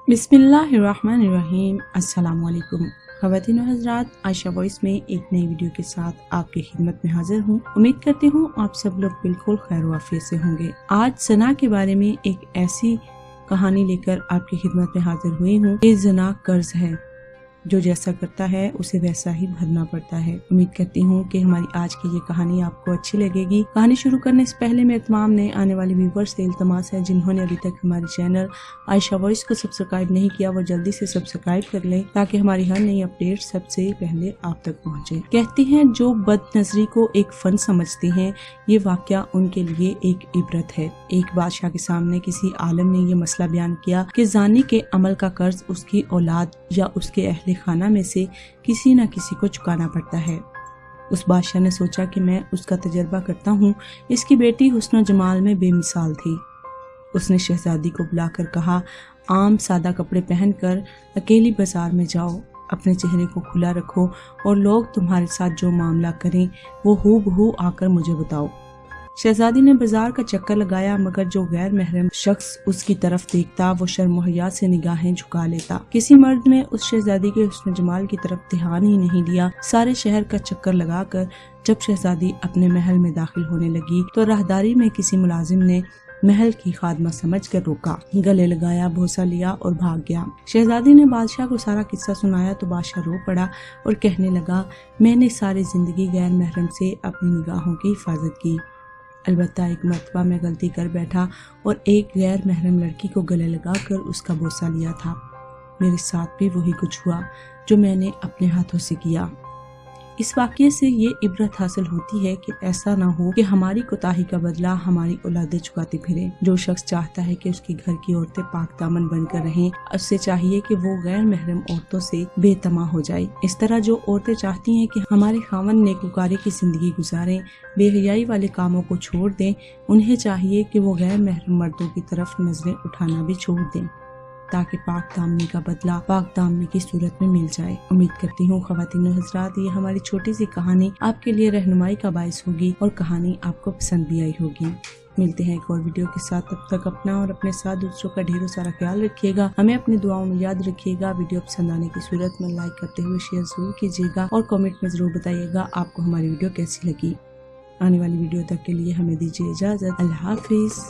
बिस्मिल्लाहिर्रहमानिर्रहीम। अस्सलाम वालेकुम ख़वातीन और हज़रात, आयशा वॉइस में एक नई वीडियो के साथ आपकी खिदमत में हाजिर हूँ। उम्मीद करती हूँ आप सब लोग बिल्कुल खैर वाफियत से होंगे। आज जना के बारे में एक ऐसी कहानी लेकर आपकी खिदमत में हाजिर हुई हूँ। ये जना कर्ज है, जो जैसा करता है उसे वैसा ही भरना पड़ता है। उम्मीद करती हूँ कि हमारी आज की ये कहानी आपको अच्छी लगेगी। कहानी शुरू करने से पहले मेरे तमाम नए आने वाले व्यूवर्स से इल्तमास है, जिन्होंने अभी तक हमारे चैनल आयशा वॉइस को सब्सक्राइब नहीं किया वो जल्दी से सब्सक्राइब कर लें, ताकि हमारी हर नई अपडेट सबसे पहले आप तक पहुँचे। कहती हैं, जो बदनजरी को एक फन समझती हैं, ये वाकया उनके लिए एक इबरत है। एक बादशाह के सामने किसी आलम ने ये मसला बयान किया कि जानी के अमल का कर्ज उसकी औलाद या उसके अहले खाना में से किसी न किसी को चुकाना पड़ता है। उस बादशाह ने सोचा कि मैं उसका तजर्बा करता हूँ। इसकी बेटी हुस्न जमाल में बेमिसाल थी। उसने शहजादी को बुलाकर कहा, आम सादा कपड़े पहनकर अकेली बाजार में जाओ, अपने चेहरे को खुला रखो और लोग तुम्हारे साथ जो मामला करें वो हूबहू आकर मुझे बताओ। शहजादी ने बाजार का चक्कर लगाया, मगर जो गैर महरम शख्स उसकी तरफ देखता वो शर्म व हया से निगाहें झुका लेता। किसी मर्द ने उस शहजादी के हुस्न जमाल की तरफ ध्यान ही नहीं दिया। सारे शहर का चक्कर लगाकर जब शहजादी अपने महल में दाखिल होने लगी तो राहदारी में किसी मुलाजिम ने महल की खादमा समझकर रोका, गले लगाया, भोसा लिया और भाग गया। शहजादी ने बादशाह को सारा किस्सा सुनाया तो बादशाह रो पड़ा और कहने लगा, मैंने सारी जिंदगी गैर महरम से अपनी निगाहों की हिफाजत की, अलबत्ता एक मर्तबा मैं गलती कर बैठा और एक गैर महरम लड़की को गले लगाकर उसका बोसा लिया था। मेरे साथ भी वही कुछ हुआ जो मैंने अपने हाथों से किया। इस वाक़ये से ये इबरत हासिल होती है कि ऐसा ना हो कि हमारी कोताही का बदला हमारी औलादें चुकाती फिरें। जो शख्स चाहता है कि उसकी घर की औरतें पाक दामन बनकर रहें, उससे चाहिए कि वो गैर महरम औरतों से बेतमा हो जाए। इस तरह जो औरतें चाहती हैं कि हमारे खावन नेकूकारी की जिंदगी गुजारें, बेहयाई वाले कामों को छोड़ दें, उन्हें चाहिए कि वो गैर महरम मर्दों की तरफ नजरें उठाना भी छोड़ दें, ताकि पाक दामनी का बदला पाक दामनी की सूरत में मिल जाए। उम्मीद करती हूँ ख़वातीन और हज़रात, ये हमारी छोटी सी कहानी आपके लिए रहनुमाई का बायस होगी और कहानी आपको पसंद भी आई होगी। मिलते हैं एक और वीडियो के साथ। तब तक अपना और अपने साथ दूसरों का ढेरों सारा ख्याल रखिएगा। हमें अपनी दुआओं में याद रखिएगा। वीडियो पसंद आने की सूरत में लाइक करते हुए शेयर जरूर कीजिएगा और कमेंट में जरूर बताइएगा आपको हमारी वीडियो कैसी लगी। आने वाली वीडियो तक के लिए हमें दीजिए इजाज़त। अल्लाह हाफिज़।